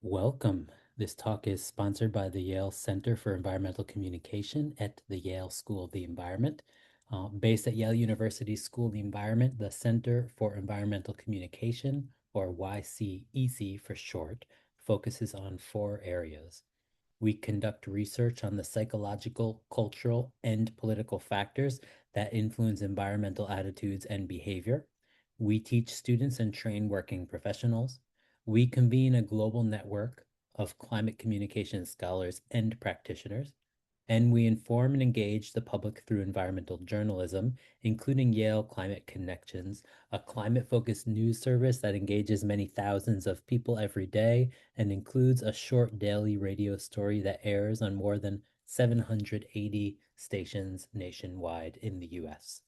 Welcome. This talk is sponsored by the Yale Center for Environmental Communication at the Yale School of the Environment. Based at Yale University School of the Environment, the Center for Environmental Communication, or YPCCC for short, focuses on 4 areas. We conduct research on the psychological, cultural, and political factors that influence environmental attitudes and behavior. We teach students and train working professionals. We convene a global network of climate communication scholars and practitioners, and we inform and engage the public through environmental journalism, including Yale Climate Connections, a climate-focused news service that engages many thousands of people every day and includes a short daily radio story that airs on more than 780 stations nationwide in the US.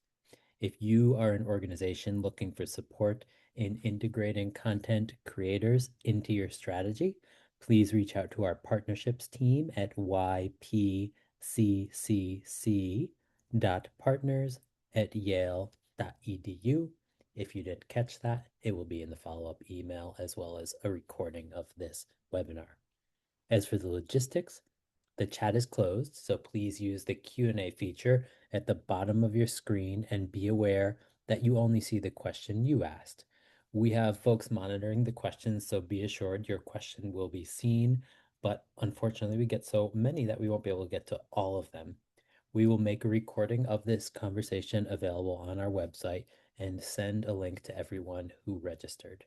If you are an organization looking for support in integrating content creators into your strategy, please reach out to our partnerships team at ypccc.partners@yale.edu. If you didn't catch that, it will be in the follow-up email as well as a recording of this webinar. As for the logistics, the chat is closed, so please use the Q&A feature at the bottom of your screen and be aware that you only see the question you asked. We have folks monitoring the questions, so be assured your question will be seen, but unfortunately we get so many that we won't be able to get to all of them. We will make a recording of this conversation available on our website and send a link to everyone who registered.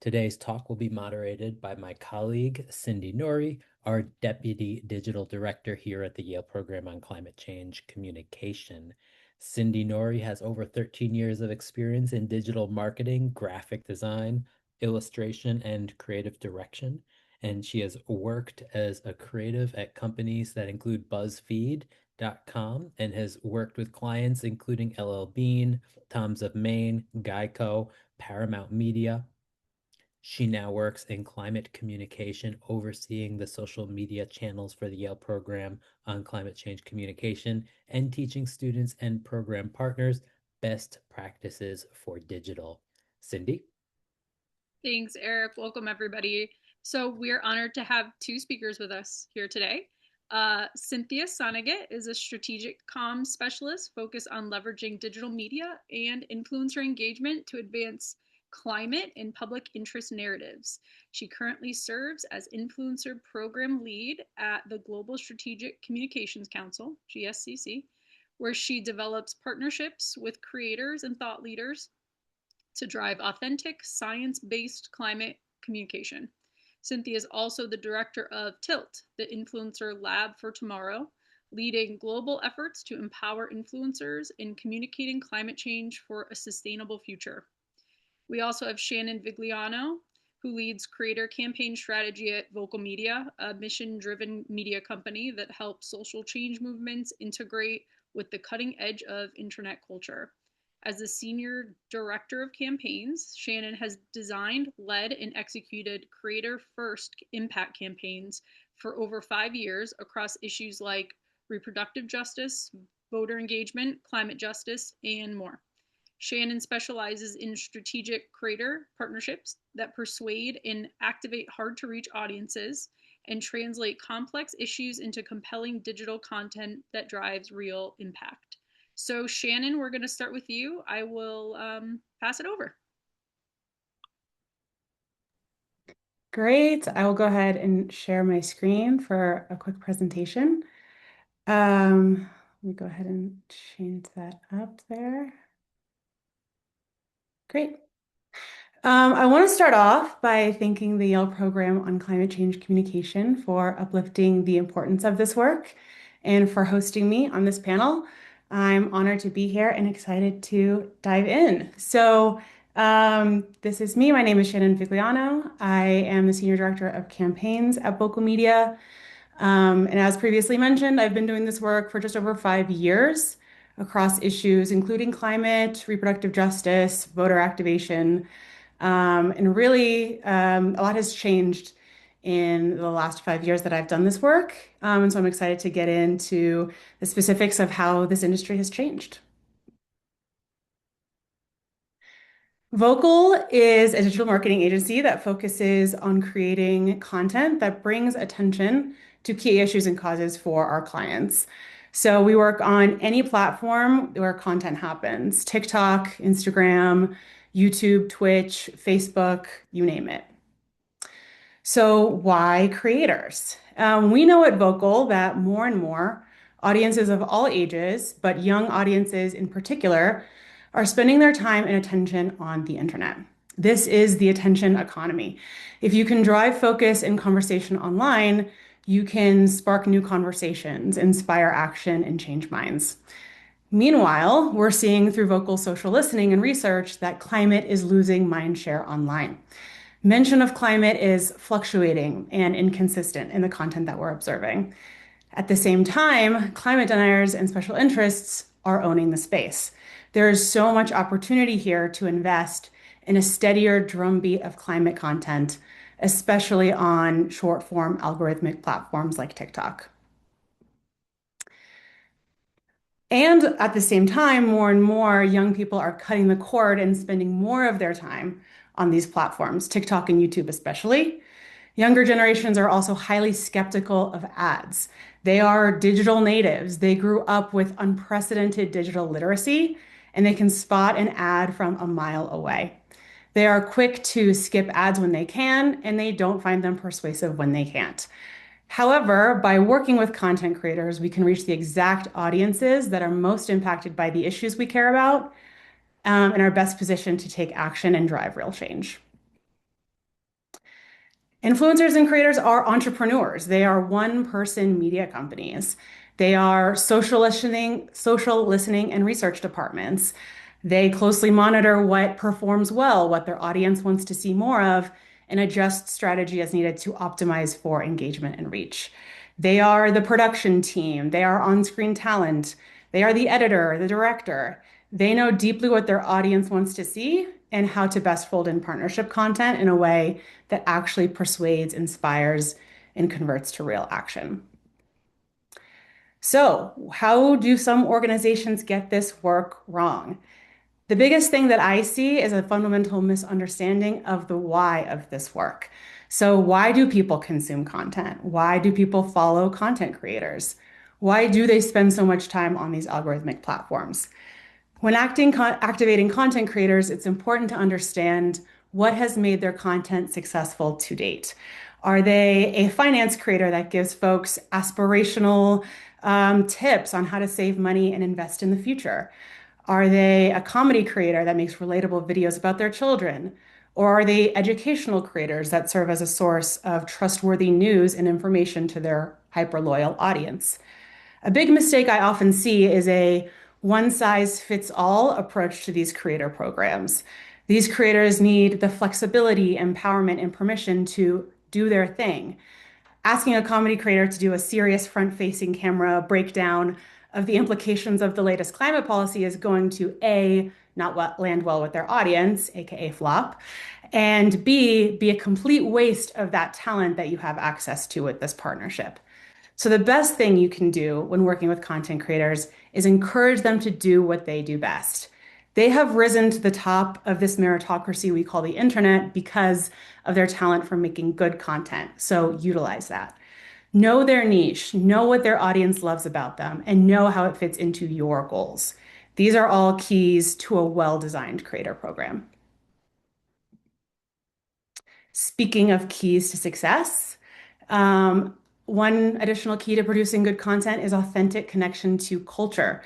Today's talk will be moderated by my colleague, Cindy Norrie, our Deputy Digital Director here at the Yale Program on Climate Change Communication. Cindy Norrie has over 13 years of experience in digital marketing, graphic design, illustration, and creative direction. And she has worked as a creative at companies that include BuzzFeed.com and has worked with clients including LL Bean, Tom's of Maine, Geico, Paramount Media. She now works in climate communication, overseeing the social media channels for the Yale program on climate change communication and teaching students and program partners best practices for digital. Cindy? Thanks, Eric. Welcome, everybody. So we're honored to have 2 speakers with us here today. Cynthia Soneghet is a strategic comms specialist focused on leveraging digital media and influencer engagement to advance climate and public interest narratives. She currently serves as influencer program lead at the Global Strategic Communications Council, GSCC, where she develops partnerships with creators and thought leaders to drive authentic, science-based climate communication. Cynthia is also the director of Tilt, the Influencer Lab for Tomorrow, leading global efforts to empower influencers in communicating climate change for a sustainable future. We also have Shannon Vigliano, who leads creator campaign strategy at Vocal Media, a mission-driven media company that helps social change movements integrate with the cutting edge of internet culture. As the senior director of campaigns, Shannon has designed, led, and executed creator-first impact campaigns for over 5 years across issues like reproductive justice, voter engagement, climate justice, and more. Shannon specializes in strategic creator partnerships that persuade and activate hard-to-reach audiences and translate complex issues into compelling digital content that drives real impact. So Shannon, we're going to start with you. I will pass it over. Great. I will go ahead and share my screen for a quick presentation. Let me go ahead and change that up there. Great. I want to start off by thanking the Yale Program on Climate Change Communication for uplifting the importance of this work and for hosting me on this panel. I'm honored to be here and excited to dive in. This is me. My name is Shannon Vigliano. I am the Senior Director of Campaigns at Vocal Media. And as previously mentioned, I've been doing this work for just over 5 years across issues including climate, reproductive justice, voter activation, and really a lot has changed in the last 5 years that I've done this work. And so I'm excited to get into the specifics of how this industry has changed. Vocal is a digital marketing agency that focuses on creating content that brings attention to key issues and causes for our clients. So we work on any platform where content happens: TikTok, Instagram, YouTube, Twitch, Facebook, you name it. So, why creators? We know at Vocal that more and more audiences of all ages, but young audiences in particular, are spending their time and attention on the internet. This is the attention economy. If you can drive focus and conversation online, you can spark new conversations, inspire action, and change minds. Meanwhile, we're seeing through Vocal social listening and research that climate is losing mindshare online. Mention of climate is fluctuating and inconsistent in the content that we're observing. At the same time, climate deniers and special interests are owning the space. There is so much opportunity here to invest in a steadier drumbeat of climate content, especially on short form algorithmic platforms like TikTok. And at the same time, more and more young people are cutting the cord and spending more of their time on these platforms, TikTok and YouTube especially. Younger generations are also highly skeptical of ads. They are digital natives. They grew up with unprecedented digital literacy, and they can spot an ad from a mile away. They are quick to skip ads when they can, and they don't find them persuasive when they can't. However, by working with content creators, we can reach the exact audiences that are most impacted by the issues we care about, and are best positioned to take action and drive real change. Influencers and creators are entrepreneurs. They are one-person media companies. They are social listening and research departments. They closely monitor what performs well, what their audience wants to see more of, and adjust strategy as needed to optimize for engagement and reach. They are the production team. They are on-screen talent. They are the editor, the director. They know deeply what their audience wants to see and how to best fold in partnership content in a way that actually persuades, inspires, and converts to real action. So, how do some organizations get this work wrong? The biggest thing that I see is a fundamental misunderstanding of the why of this work. So, why do people consume content? Why do people follow content creators? Why do they spend so much time on these algorithmic platforms? When activating content creators, it's important to understand what has made their content successful to date. Are they a finance creator that gives folks aspirational tips on how to save money and invest in the future? Are they a comedy creator that makes relatable videos about their children? Or are they educational creators that serve as a source of trustworthy news and information to their hyper loyal audience? A big mistake I often see is a one size fits all approach to these creator programs. These creators need the flexibility, empowerment, and permission to do their thing. Asking a comedy creator to do a serious front facing camera breakdown of the implications of the latest climate policy is going to A, not land well with their audience, AKA flop, and B, be a complete waste of that talent that you have access to with this partnership. So the best thing you can do when working with content creators is encourage them to do what they do best. They have risen to the top of this meritocracy we call the internet because of their talent for making good content. So utilize that. Know their niche, know what their audience loves about them, and know how it fits into your goals. These are all keys to a well-designed creator program. Speaking of keys to success, one additional key to producing good content is authentic connection to culture,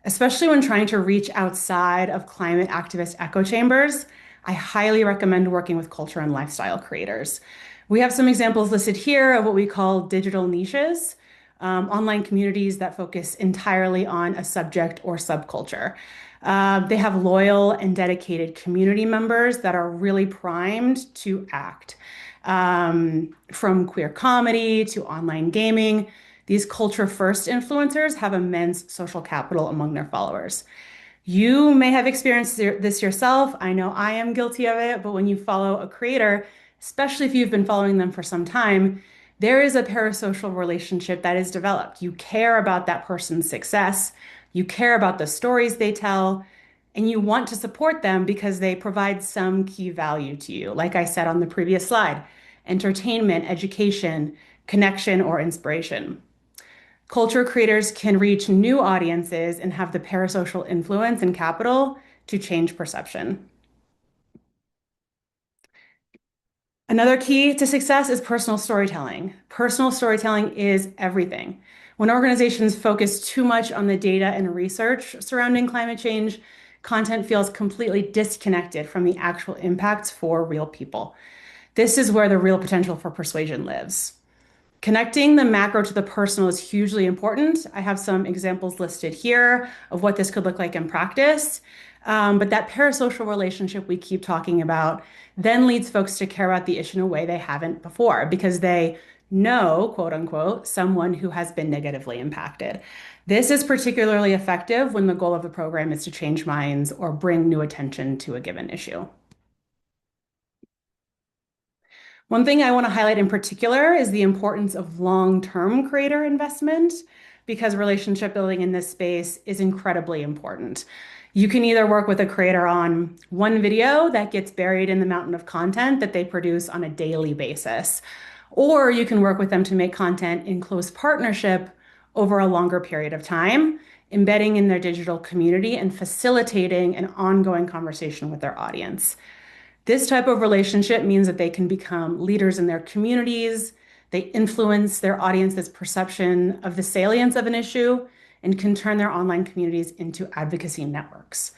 especially when trying to reach outside of climate activist echo chambers. I highly recommend working with culture and lifestyle creators. We have some examples listed here of what we call digital niches, online communities that focus entirely on a subject or subculture. They have loyal and dedicated community members that are really primed to act. From queer comedy to online gaming, these culture first influencers have immense social capital among their followers. You may have experienced this yourself. I know I am guilty of it, but when you follow a creator, especially if you've been following them for some time, there is a parasocial relationship that is developed. You care about that person's success, you care about the stories they tell, and you want to support them because they provide some key value to you. Like I said on the previous slide, entertainment, education, connection, or inspiration. Culture creators can reach new audiences and have the parasocial influence and capital to change perception. Another key to success is personal storytelling. Personal storytelling is everything. When organizations focus too much on the data and research surrounding climate change, content feels completely disconnected from the actual impacts for real people. This is where the real potential for persuasion lives. Connecting the macro to the personal is hugely important. I have some examples listed here of what this could look like in practice. But that parasocial relationship we keep talking about then leads folks to care about the issue in a way they haven't before because they know, quote unquote, someone who has been negatively impacted. This is particularly effective when the goal of the program is to change minds or bring new attention to a given issue. One thing I want to highlight in particular is the importance of long-term creator investment because relationship building in this space is incredibly important. You can either work with a creator on one video that gets buried in the mountain of content that they produce on a daily basis, or you can work with them to make content in close partnership over a longer period of time, embedding in their digital community and facilitating an ongoing conversation with their audience. This type of relationship means that they can become leaders in their communities, they influence their audience's perception of the salience of an issue, and can turn their online communities into advocacy networks.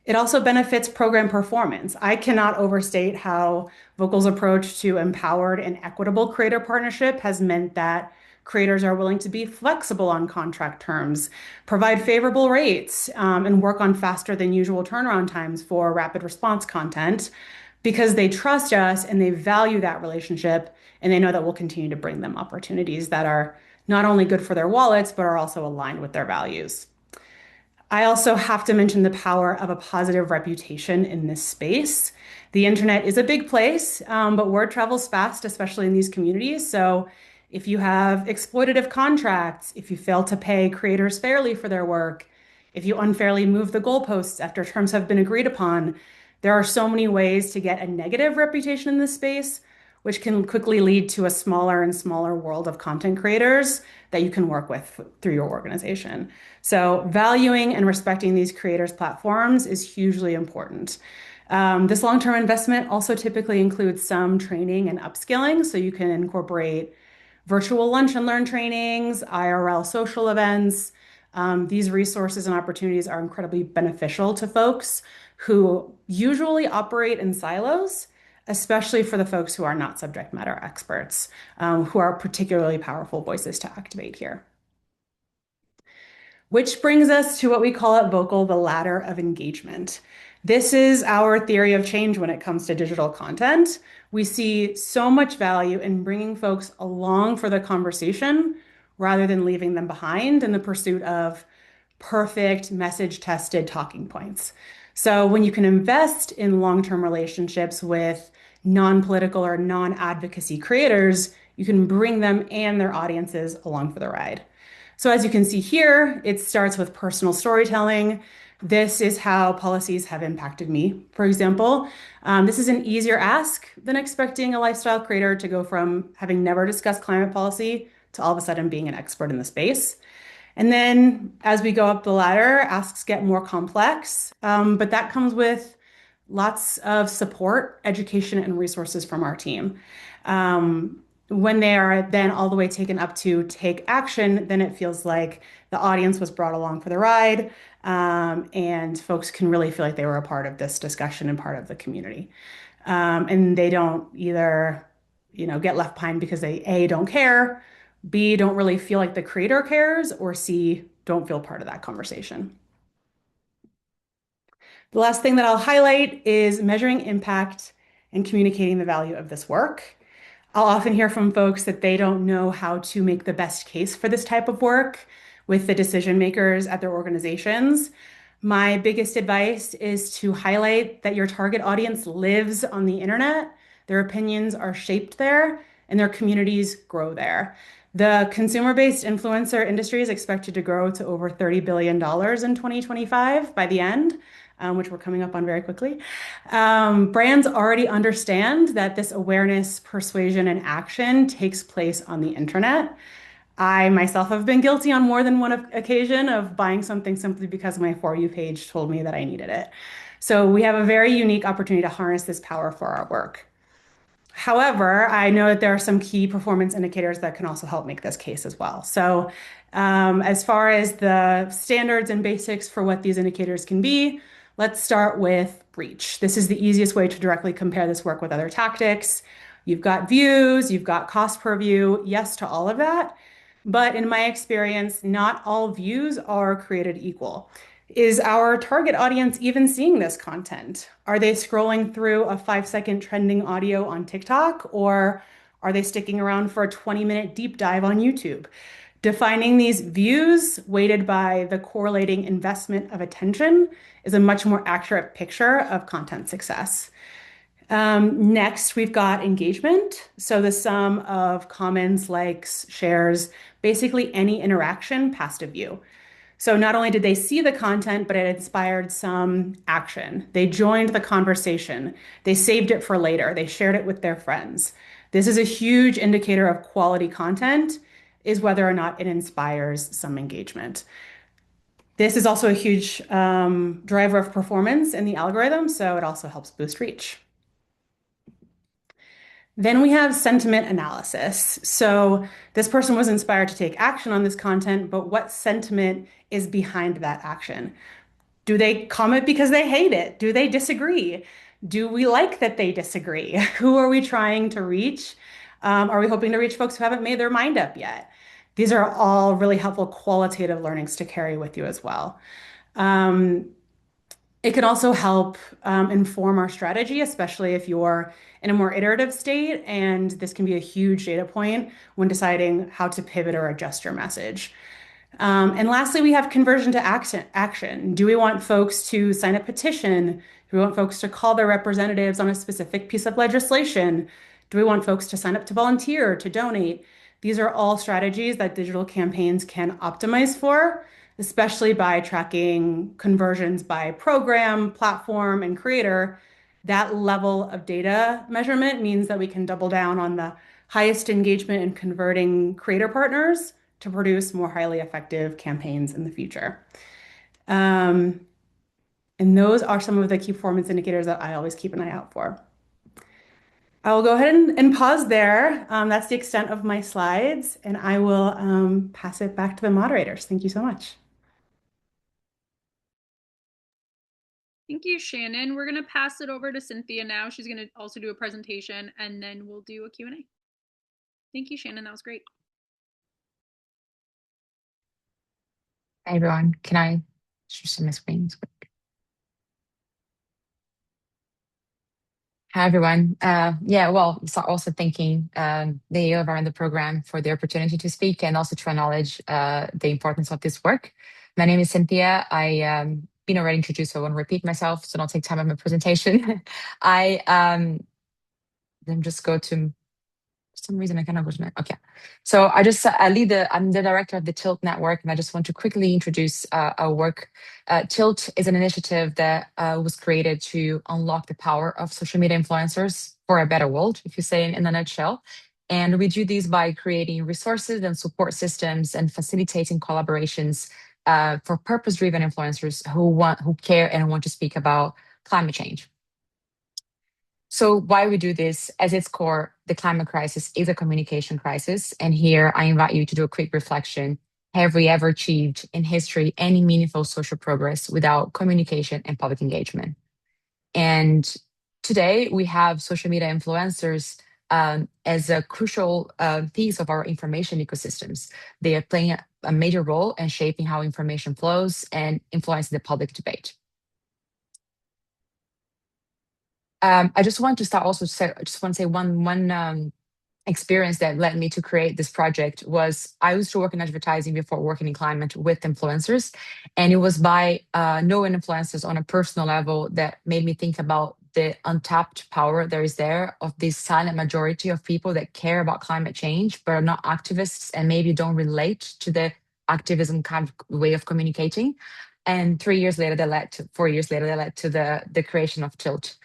It also benefits program performance. I cannot overstate how Vocal's approach to empowered and equitable creator partnership has meant that creators are willing to be flexible on contract terms, provide favorable rates, and work on faster than usual turnaround times for rapid response content because they trust us and they value that relationship and they know that we'll continue to bring them opportunities that are not only good for their wallets, but are also aligned with their values. I also have to mention the power of a positive reputation in this space. The internet is a big place, but word travels fast, especially in these communities. So if you have exploitative contracts, if you fail to pay creators fairly for their work, if you unfairly move the goalposts after terms have been agreed upon, there are so many ways to get a negative reputation in this space, which can quickly lead to a smaller and smaller world of content creators that you can work with through your organization. So valuing and respecting these creators' platforms is hugely important. This long-term investment also typically includes some training and upskilling, so you can incorporate virtual lunch and learn trainings, IRL social events. These resources and opportunities are incredibly beneficial to folks who usually operate in silos, especially for the folks who are not subject matter experts, who are particularly powerful voices to activate here. Which brings us to what we call at Vocal the ladder of engagement. This is our theory of change when it comes to digital content. We see so much value in bringing folks along for the conversation rather than leaving them behind in the pursuit of perfect message tested talking points. So when you can invest in long-term relationships with non-political or non-advocacy creators, you can bring them and their audiences along for the ride. So as you can see here, it starts with personal storytelling. This is how policies have impacted me. For example, this is an easier ask than expecting a lifestyle creator to go from having never discussed climate policy to all of a sudden being an expert in the space. And then as we go up the ladder, asks get more complex, but that comes with lots of support, education, and resources from our team. When they are then all the way taken up to take action, then it feels like the audience was brought along for the ride, and folks can really feel like they were a part of this discussion and part of the community. And they don't either, get left behind because they A, don't care, B, don't really feel like the creator cares, or C, don't feel part of that conversation. The last thing that I'll highlight is measuring impact and communicating the value of this work. I'll often hear from folks that they don't know how to make the best case for this type of work with the decision makers at their organizations. My biggest advice is to highlight that your target audience lives on the internet, their opinions are shaped there, and their communities grow there. The consumer-based influencer industry is expected to grow to over $30 billion in 2025 by the end. which we're coming up on very quickly. Brands already understand that this awareness, persuasion, and action takes place on the internet. I myself have been guilty on more than one occasion of buying something simply because my For You page told me that I needed it. So we have a very unique opportunity to harness this power for our work. However, I know that there are some key performance indicators that can also help make this case as well. So, as far as the standards and basics for what these indicators can be, let's start with reach. This is the easiest way to directly compare this work with other tactics. You've got views, you've got cost per view, yes to all of that. But in my experience, not all views are created equal. Is our target audience even seeing this content? Are they scrolling through a 5-second trending audio on TikTok, or are they sticking around for a 20-minute deep dive on YouTube? Defining these views weighted by the correlating investment of attention is a much more accurate picture of content success. Next, we've got engagement. So the sum of comments, likes, shares, basically any interaction past a view. So not only did they see the content, but it inspired some action. They joined the conversation. They saved it for later. They shared it with their friends. This is a huge indicator of quality content, is whether or not it inspires some engagement. This is also a huge driver of performance in the algorithm, so it also helps boost reach. Then we have sentiment analysis. So this person was inspired to take action on this content, but what sentiment is behind that action? Do they comment because they hate it? Do they disagree? Do we like that they disagree? Who are we trying to reach? Are we hoping to reach folks who haven't made their mind up yet? These are all really helpful qualitative learnings to carry with you as well. It can also help inform our strategy, especially if you're in a more iterative state, and this can be a huge data point when deciding how to pivot or adjust your message. And lastly, we have conversion to action. Do we want folks to sign a petition? Do we want folks to call their representatives on a specific piece of legislation? Do we want folks to sign up to volunteer, to donate? These are all strategies that digital campaigns can optimize for, especially by tracking conversions by program, platform, and creator. That level of data measurement means that we can double down on the highest engagement and converting creator partners to produce more highly effective campaigns in the future. And those are some of the key performance indicators that I always keep an eye out for. I will go ahead and pause there. That's the extent of my slides, and I will pass it back to the moderators. Thank you so much. Thank you, Shannon. We're going to pass it over to Cynthia now. She's going to also do a presentation, and then we'll do a Q&A. Thank you, Shannon. That was great. Hi, everyone. Can I share my screen? Hi, everyone. So also thanking the AO in the program for the opportunity to speak and also to acknowledge the importance of this work. My name is Cynthia. I been already introduced, so I won't repeat myself, so don't take time on my presentation. Then just go to, for some reason I cannot go to my, okay. So I'm the director of the Tilt Network, and I just want to quickly introduce our work. Tilt is an initiative that was created to unlock the power of social media influencers for a better world, if you say in a nutshell. And we do this by creating resources and support systems and facilitating collaborations for purpose-driven influencers who care and want to speak about climate change. So why we do this? At its core, the climate crisis is a communication crisis. And here I invite you to do a quick reflection. Have we ever achieved in history any meaningful social progress without communication and public engagement? And today we have social media influencers as a crucial piece of our information ecosystems. They are playing a major role in shaping how information flows and influencing the public debate. I just want to start also. I just want to say one experience that led me to create this project was I used to work in advertising before working in climate with influencers, and it was by knowing influencers on a personal level that made me think about the untapped power there is there of this silent majority of people that care about climate change but are not activists and maybe don't relate to the activism kind of way of communicating. And 4 years later, they led to the creation of Tilt.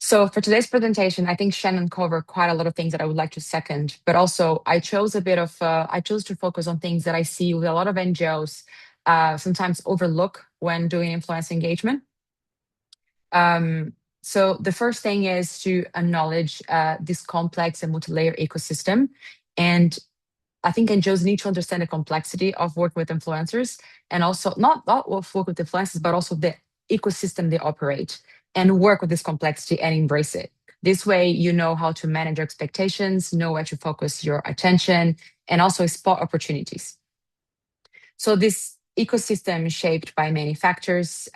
So for today's presentation, I think Shannon covered quite a lot of things that I would like to second, but also I chose to focus on things that I see with a lot of NGOs sometimes overlook when doing influence engagement. So the first thing is to acknowledge this complex and multi-layer ecosystem. And I think NGOs need to understand the complexity of working with influencers, and also not of work with influencers, but also the ecosystem they operate, and work with this complexity and embrace it. This way, you know how to manage your expectations, know where to focus your attention, and also spot opportunities. So this ecosystem is shaped by many factors,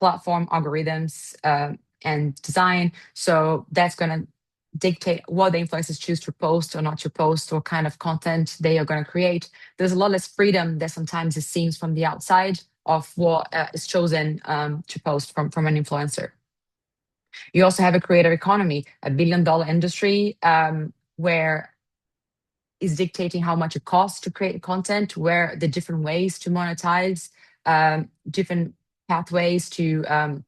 platform algorithms, and design. So that's going to dictate what the influencers choose to post or not to post, what kind of content they are going to create. There's a lot less freedom that sometimes it seems from the outside of what is chosen to post from an influencer. You also have a creator economy, a billion-dollar industry where is dictating how much it costs to create content, where the different ways to monetize, different pathways to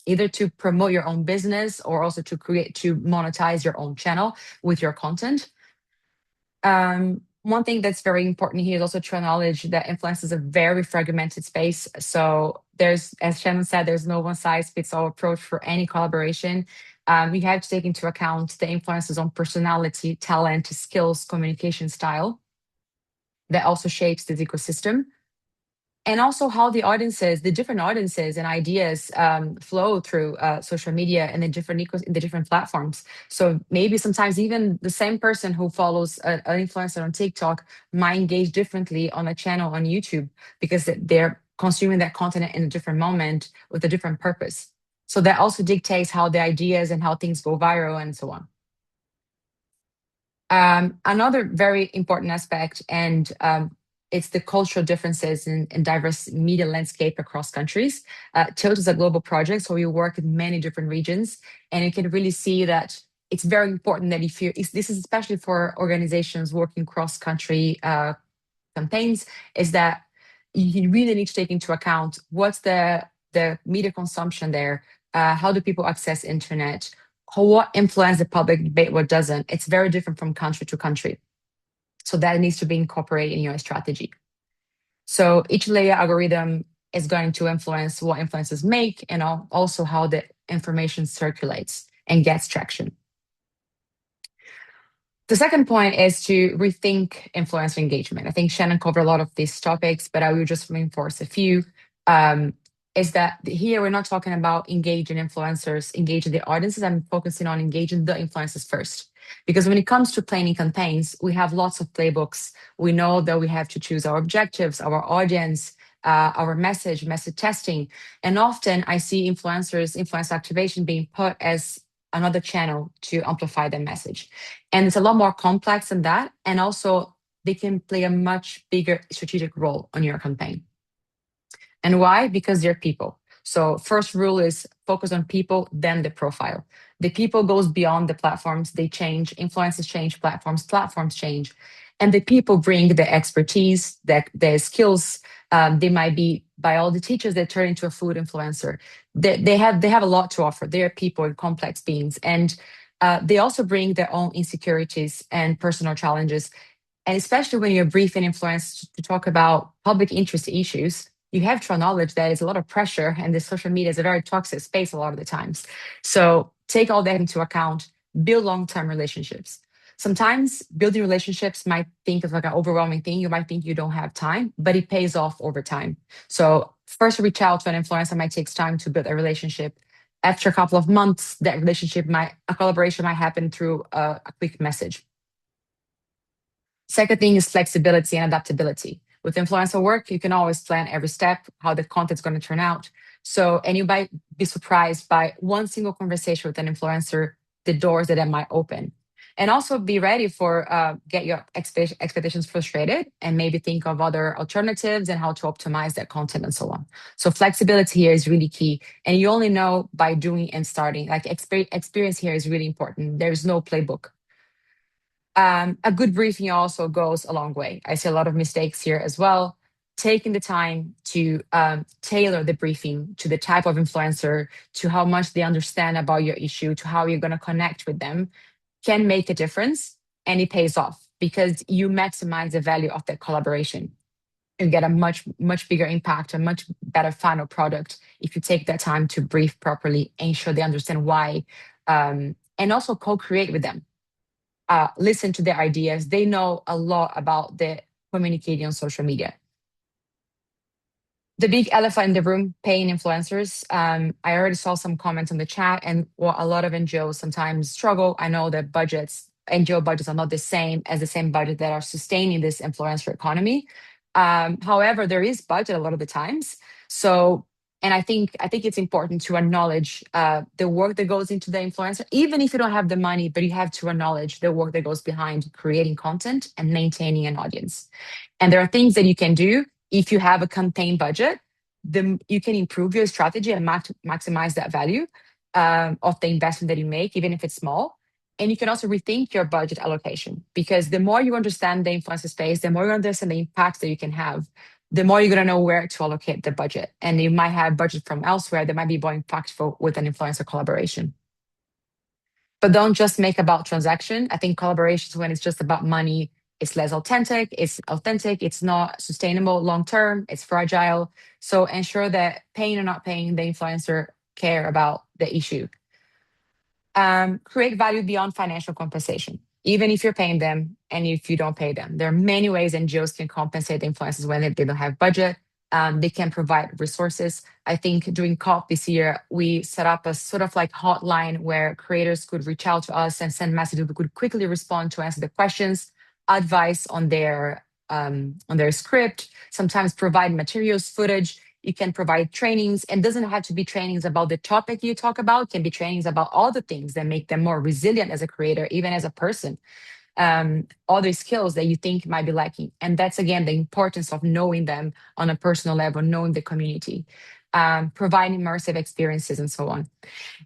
either to promote your own business or also to monetize your own channel with your content. One thing that's very important here is also to acknowledge that influence is a very fragmented space. So there's, as Shannon said, there's no one size fits all approach for any collaboration. We have to take into account the influences on personality, talent, skills, communication style that also shapes this ecosystem. And also how the different audiences and ideas flow through social media and the different platforms. So maybe sometimes even the same person who follows an influencer on TikTok might engage differently on a channel on YouTube because they're consuming that content in a different moment with a different purpose. So that also dictates how the ideas and how things go viral and so on. Another very important aspect, and it's the cultural differences in diverse media landscape across countries. Tilt is a global project, so we work in many different regions, and you can really see that it's very important that this is especially for organizations working cross-country campaigns, is that you really need to take into account what's the media consumption there, how do people access internet, what influence the public debate, what doesn't. It's very different from country to country. So that needs to be incorporated in your strategy. So each layer algorithm is going to influence what influencers make and also how the information circulates and gets traction. The second point is to rethink influencer engagement. I think Shannon covered a lot of these topics, but I will just reinforce a few. Is that here we're not talking about engaging influencers, engaging the audiences. I'm focusing on engaging the influencers first. Because when it comes to planning campaigns, we have lots of playbooks. We know that we have to choose our objectives, our audience, our message testing. And often I see influence activation being put as another channel to amplify their message. And it's a lot more complex than that. And also they can play a much bigger strategic role on your campaign. And why? Because they're people. So first rule is focus on people, then the profile. The people goes beyond the platforms. They change, influences change, platforms change. And the people bring the expertise, the skills. They might be biology teachers that turn into a food influencer. They have a lot to offer. They are people and complex beings. And they also bring their own insecurities and personal challenges. And especially when you're briefing influencers to talk about public interest issues, you have to acknowledge that it's a lot of pressure and the social media is a very toxic space a lot of the times. So take all that into account, build long-term relationships. Sometimes building relationships might think of like an overwhelming thing. You might think you don't have time, but it pays off over time. So first reach out to an influencer, might take time to build a relationship. After a couple of months, a collaboration might happen through a quick message. Second thing is flexibility and adaptability. With influencer work, you can always plan every step, how the content's going to turn out. And you might be surprised by one single conversation with an influencer, the doors that it might open. And also be ready for get your expectations frustrated and maybe think of other alternatives and how to optimize that content and so on. So flexibility here is really key. And you only know by doing and starting. Like experience here is really important. There's no playbook. A good briefing also goes a long way. I see a lot of mistakes here as well. taking the time to tailor the briefing to the type of influencer, to how much they understand about your issue, to how you're going to connect with them, can make a difference, and it pays off because you maximize the value of that collaboration and get a much bigger impact, a much better final product if you take that time to brief properly, ensure they understand why, and also co-create with them. Listen to their ideas. They know a lot about the communicating on social media. The big elephant in the room, paying influencers. I already saw some comments on the chat, and what a lot of NGOs sometimes struggle. I know that NGO budgets are not the same as the same budget that are sustaining this influencer economy. However, there is budget a lot of the times. So, and I think it's important to acknowledge the work that goes into the influencer, even if you don't have the money, but you have to acknowledge the work that goes behind creating content and maintaining an audience. And there are things that you can do if you have a contained budget. Then you can improve your strategy and maximize that value of the investment that you make, even if it's small. And you can also rethink your budget allocation, because the more you understand the influencer space, the more you understand the impact that you can have, the more you're going to know where to allocate the budget. And you might have budget from elsewhere that might be more impactful with an influencer collaboration. But don't just make about transaction. I think collaborations, when it's just about money, it's less authentic. It's not sustainable long term. It's fragile. So ensure that paying or not paying the influencer care about the issue. Create value beyond financial compensation, even if you're paying them and if you don't pay them. There are many ways NGOs can compensate the influencers when they don't have budget. They can provide resources. I think during COP this year, we set up a sort of like hotline where creators could reach out to us and send messages. We could quickly respond to answer the questions, advice on their script, sometimes provide materials, footage. You can provide trainings, and doesn't have to be trainings about the topic you talk about. It can be trainings about all the things that make them more resilient as a creator, even as a person. Other skills that you think might be lacking. And that's again the importance of knowing them on a personal level, knowing the community, providing immersive experiences and so on.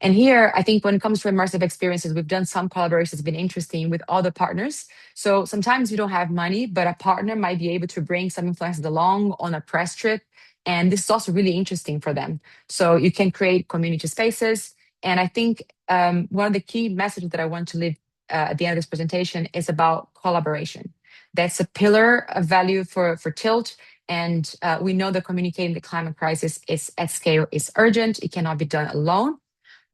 And here, I think when it comes to immersive experiences, we've done some collaborations that have been interesting with other partners. So sometimes you don't have money, but a partner might be able to bring some influencers along on a press trip. And this is also really interesting for them. So you can create community spaces. And I think one of the key messages that I want to leave at the end of this presentation is about collaboration. That's a pillar of value for Tilt. And we know that communicating the climate crisis is at scale is urgent. It cannot be done alone,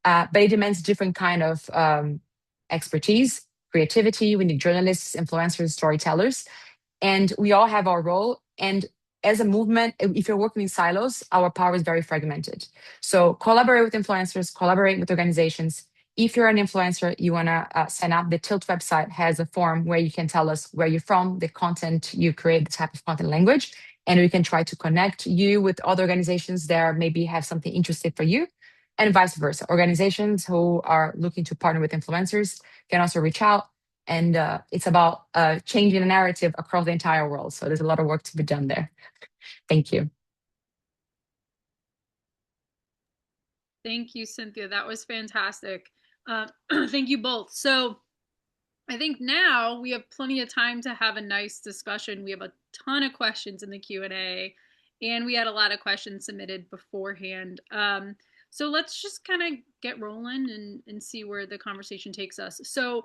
but it demands different kind of expertise, creativity. We need journalists, influencers, storytellers, and we all have our role. And as a movement, if you're working in silos, our power is very fragmented. So collaborate with influencers, collaborate with organizations. If you're an influencer, you want to sign up. The Tilt website has a form where you can tell us where you're from, the content you create, the type of content language, and we can try to connect you with other organizations that maybe have something interesting for you, and vice versa. Organizations who are looking to partner with influencers can also reach out. And it's about changing the narrative across the entire world. So there's a lot of work to be done there. Thank you. Thank you, Cynthia. That was fantastic. Thank you both. So I think now we have plenty of time to have a nice discussion. We have a ton of questions in the Q&A, and we had a lot of questions submitted beforehand. So let's just kind of get rolling and see where the conversation takes us. So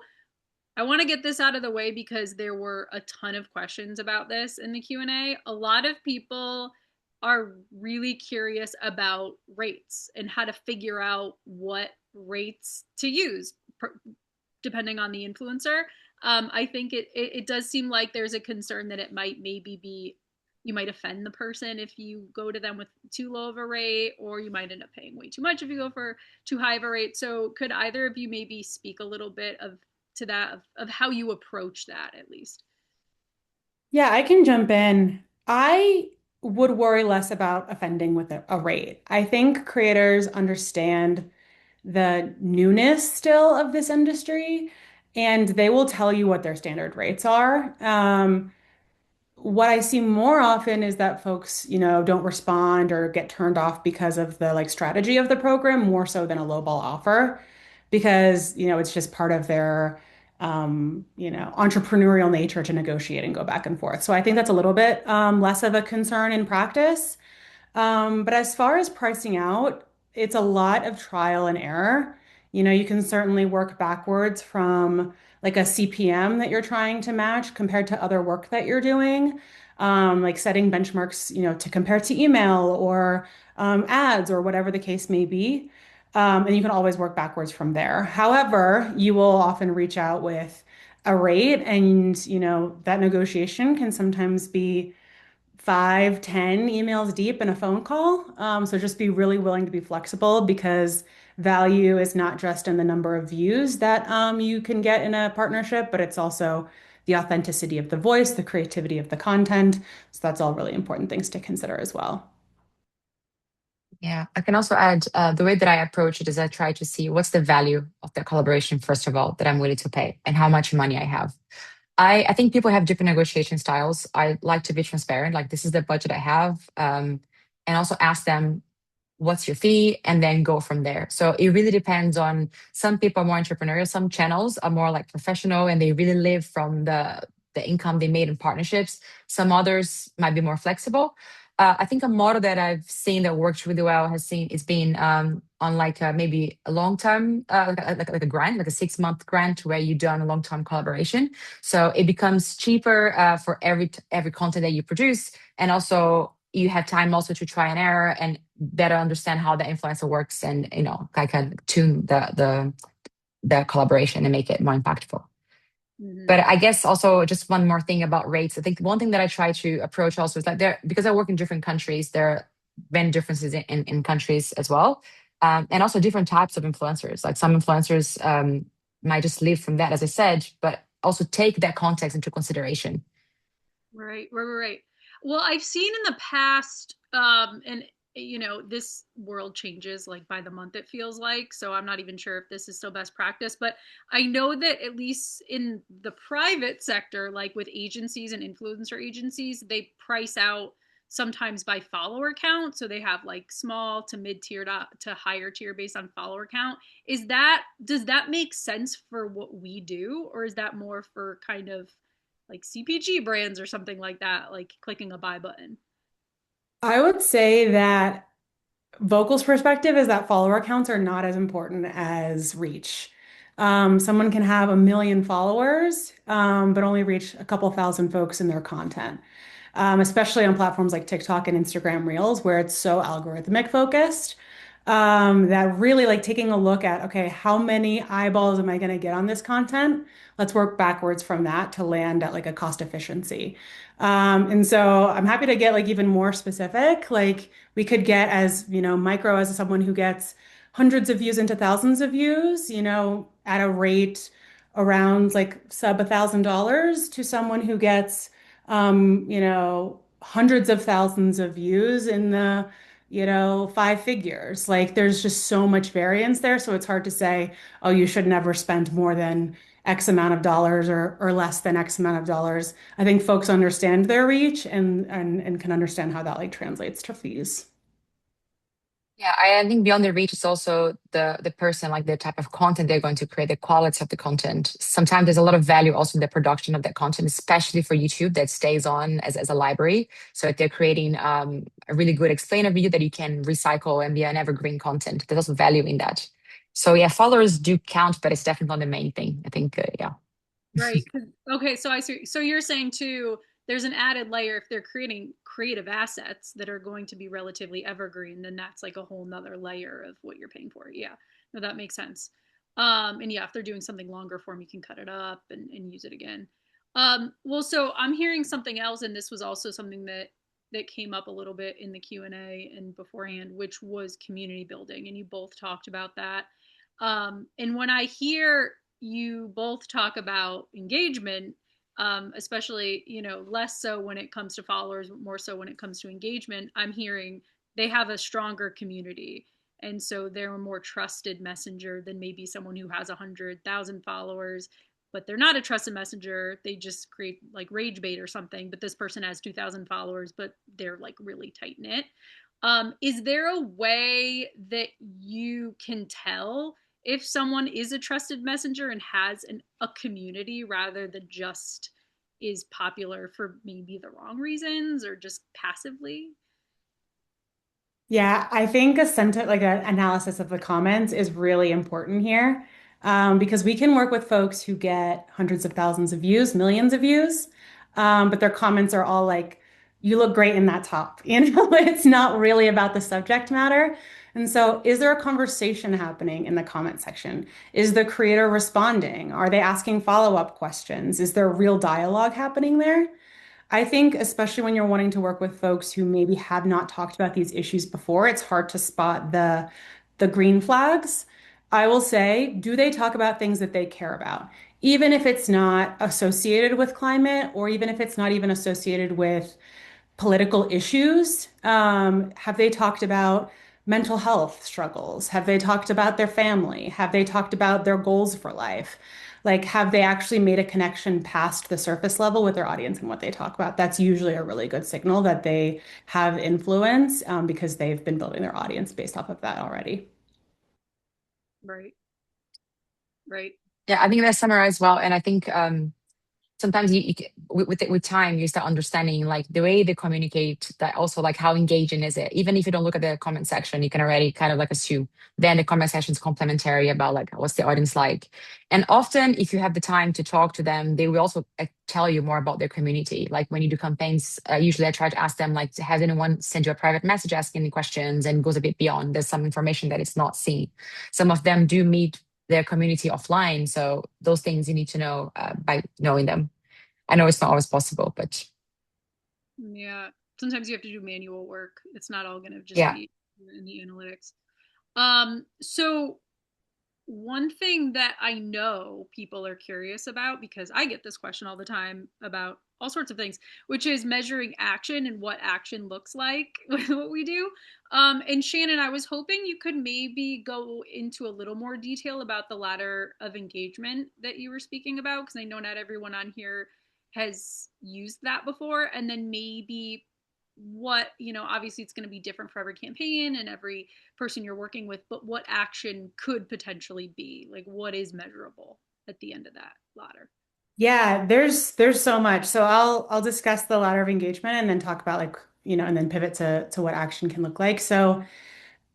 I want to get this out of the way because there were a ton of questions about this in the Q&A. A lot of people are really curious about rates and how to figure out what rates to use depending on the influencer. I think it does seem like there's a concern that it might maybe be, you might offend the person if you go to them with too low of a rate, or you might end up paying way too much if you go for too high of a rate. So could either of you maybe speak a little bit to that, of how you approach that at least? Yeah, I can jump in. I would worry less about offending with a rate. I think creators understand the newness still of this industry, and they will tell you what their standard rates are. What I see more often is that folks, don't respond or get turned off because of the strategy of the program more so than a lowball offer, because, it's just part of their entrepreneurial nature to negotiate and go back and forth. So I think that's a little bit less of a concern in practice. But as far as pricing out, it's a lot of trial and error. You can certainly work backwards from like a CPM that you're trying to match compared to other work that you're doing, like setting benchmarks, to compare to email or ads or whatever the case may be. And you can always work backwards from there. However, you will often reach out with a rate, and that negotiation can sometimes be 5, 10 emails deep in a phone call. So just be really willing to be flexible, because value is not just in the number of views that you can get in a partnership, but it's also the authenticity of the voice, the creativity of the content. So that's all really important things to consider as well. Yeah, I can also add the way that I approach it is I try to see what's the value of the collaboration, first of all, that I'm willing to pay and how much money I have. I think people have different negotiation styles. I like to be transparent, like this is the budget I have, and also ask them what's your fee, and then go from there. So it really depends on, some people are more entrepreneurial, some channels are more like professional and they really live from the income they made in partnerships. Some others might be more flexible. I think a model that I've seen that works really well has been on like maybe a long term like a grant, like a 6 month grant where you do on a long term collaboration. So it becomes cheaper for every content that you produce, and also you have time also to try and error and better understand how the influencer works, and I can tune the collaboration and make it more impactful. But I guess also just one more thing about rates. I think one thing that I try to approach also is like, there, because I work in different countries, there are many differences in countries as well. And also different types of influencers. Like some influencers might just live from that, as I said, but also take that context into consideration. Right. Well, I've seen in the past, and this world changes like by the month, it feels like. So I'm not even sure if this is still best practice, but I know that at least in the private sector, like with agencies and influencer agencies, they price out sometimes by follower count. So they have like small to mid tier to higher tier based on follower count. Does that make sense for what we do, or is that more for kind of like CPG brands or something like that, like clicking a buy button? I would say that Vocal's perspective is that follower counts are not as important as reach. Someone can have a million followers, but only reach a couple thousand folks in their content, especially on platforms like TikTok and Instagram Reels, where it's so algorithmic focused. That really like taking a look at, okay, how many eyeballs am I going to get on this content? Let's work backwards from that to land at like a cost efficiency. And so I'm happy to get like even more specific. Like we could get as, micro as someone who gets hundreds of views into thousands of views, at a rate around like sub $1,000, to someone who gets, hundreds of thousands of views in the, 5 figures. Like there's just so much variance there. So it's hard to say, oh, you should never spend more than X amount of dollars or less than X amount of dollars. I think folks understand their reach and can understand how that like translates to fees. Yeah, I think beyond the reach is also the person, like the type of content they're going to create, the quality of the content. Sometimes there's a lot of value also in the production of that content, especially for YouTube that stays on as a library. So if they're creating a really good explainer video that you can recycle and be an evergreen content, there's also value in that. So yeah, followers do count, but it's definitely not the main thing. I think, yeah. Right. Okay, so I see. So you're saying too, there's an added layer if they're creating creative assets that are going to be relatively evergreen, then that's like a whole nother layer of what you're paying for. Yeah. No, that makes sense. And yeah, if they're doing something longer form, you can cut it up and use it again. Well, so I'm hearing something else, and this was also something that came up a little bit in the Q&A and beforehand, which was community building, and you both talked about that. And when I hear you both talk about engagement, especially, less so when it comes to followers, but more so when it comes to engagement, I'm hearing they have a stronger community. And so they're a more trusted messenger than maybe someone who has 100,000 followers, but they're not a trusted messenger. They just create like rage bait or something. But this person has 2,000 followers, but they're like really tight knit. Is there a way that you can tell if someone is a trusted messenger and has a community rather than just is popular for maybe the wrong reasons or just passively. Yeah, I think a sentiment like an analysis of the comments is really important here, because we can work with folks who get hundreds of thousands of views, millions of views, but their comments are all like, "You look great in that top." It's not really about the subject matter. And so, is there a conversation happening in the comment section? Is the creator responding? Are they asking follow-up questions? Is there real dialogue happening there? I think, especially when you're wanting to work with folks who maybe have not talked about these issues before, it's hard to spot the green flags. I will say, do they talk about things that they care about? Even if it's not associated with climate, or even if it's not even associated with political issues? Have they talked about mental health struggles? Have they talked about their family? Have they talked about their goals for life? Like, have they actually made a connection past the surface level with their audience and what they talk about? That's usually a really good signal that they have influence, because they've been building their audience based off of that already. Right. Right. Yeah, I think that summarized well. And I think sometimes with time you start understanding like the way they communicate, that also like how engaging is it. Even if you don't look at the comment section, you can already kind of like assume then the comment section is complementary about like what's the audience like. And often if you have the time to talk to them, they will also tell you more about their community. Like when you do campaigns, usually I try to ask them like, has anyone sent you a private message asking any questions, and goes a bit beyond. There's some information that is not seen. Some of them do meet their community offline. So those things you need to know by knowing them. I know it's not always possible, but Yeah. Sometimes you have to do manual work. It's not all going to just yeah. be in the analytics. So one thing that I know people are curious about, because I get this question all the time about all sorts of things, which is measuring action and what action looks like with what we do. And Shannon, I was hoping you could maybe go into a little more detail about the ladder of engagement that you were speaking about, because I know not everyone on here has used that before. And then maybe what, obviously it's going to be different for every campaign and every person you're working with, but what action could potentially be? Like what is measurable at the end of that ladder? Yeah, there's so much. So I'll discuss the ladder of engagement and then talk about, like, and then pivot to what action can look like.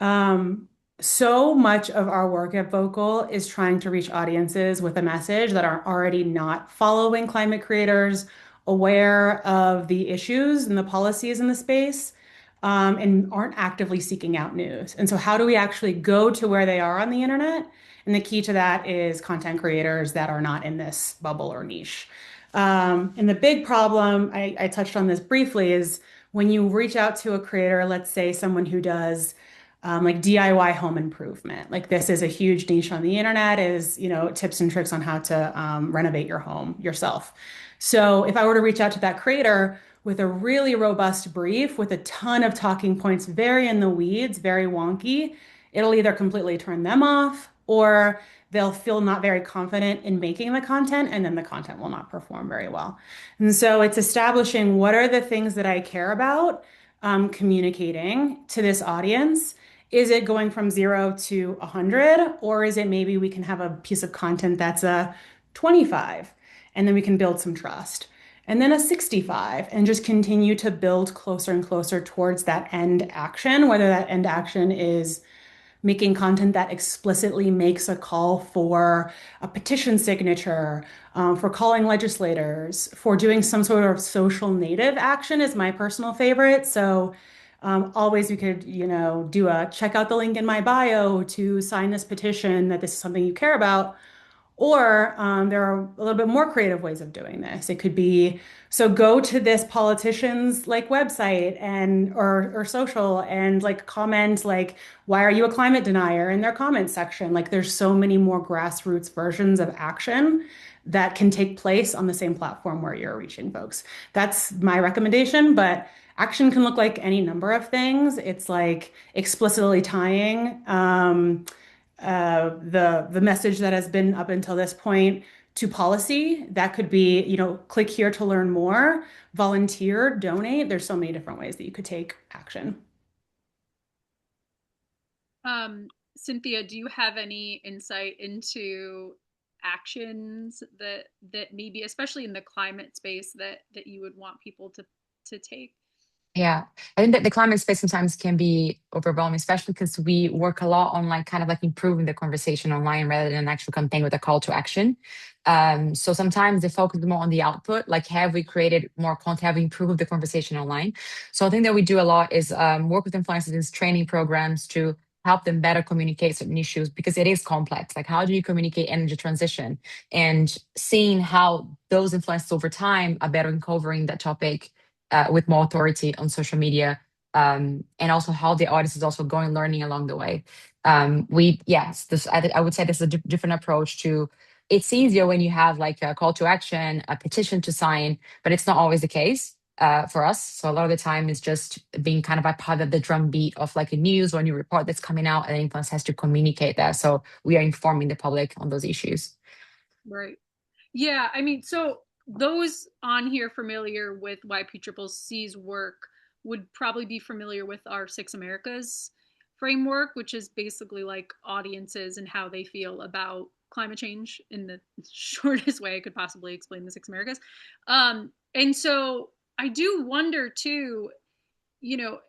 Um, so much of our work at Vocal is trying to reach audiences with a message that are already not following climate creators, aware of the issues and the policies in the space, and aren't actively seeking out news. And so, how do we actually go to where they are on the internet? And the key to that is content creators that are not in this bubble or niche. And the big problem, I touched on this briefly, is when you reach out to a creator, let's say someone who does like DIY home improvement. Like this is a huge niche on the internet, is, tips and tricks on how to renovate your home yourself. So if I were to reach out to that creator with a really robust brief with a ton of talking points, very in the weeds, very wonky, it'll either completely turn them off, or they'll feel not very confident in making the content, and then the content will not perform very well. And so it's establishing what are the things that I care about, communicating to this audience. Is it going from 0 to 100, or is it maybe we can have a piece of content that's a 25, and then we can build some trust, and then a 65, and just continue to build closer and closer towards that end action, whether that end action is making content that explicitly makes a call for a petition signature, for calling legislators, for doing some sort of social native action is my personal favorite. So always we could, do a check out the link in my bio to sign this petition that this is something you care about. Or there are a little bit more creative ways of doing this. It could be, so go to this politician's like website and or social and like comment like, why are you a climate denier in their comment section? Like there's so many more grassroots versions of action that can take place on the same platform where you're reaching folks. That's my recommendation, but action can look like any number of things. It's like explicitly tying the message that has been up until this point to policy. That could be, click here to learn more, volunteer, donate. There's so many different ways that you could take action. Cynthia, do you have any insight into actions that maybe, especially in the climate space, that you would want people to take? Yeah, I think that the climate space sometimes can be overwhelming, especially because we work a lot on like kind of like improving the conversation online rather than an actual campaign with a call to action. So sometimes they focus more on the output, like have we created more content, have we improved the conversation online? So I think that we do a lot is work with influencers in training programs to help them better communicate certain issues because it is complex. Like how do you communicate energy transition and seeing how those influencers over time are better in covering that topic with more authority on social media, and also how the audience is also going learning along the way. Yes, this I would say this is a different approach to. It's easier when you have like a call to action, a petition to sign, but it's not always the case for us. So a lot of the time it's just being kind of a part of the drumbeat of like a news or a new report that's coming out, and influence has to communicate that. So we are informing the public on those issues. Right. Yeah, I mean, so those on here familiar with YPCCC's work would probably be familiar with our Six Americas framework, which is basically like audiences and how they feel about climate change in the shortest way I could possibly explain the Six Americas. And so I do wonder too, you know,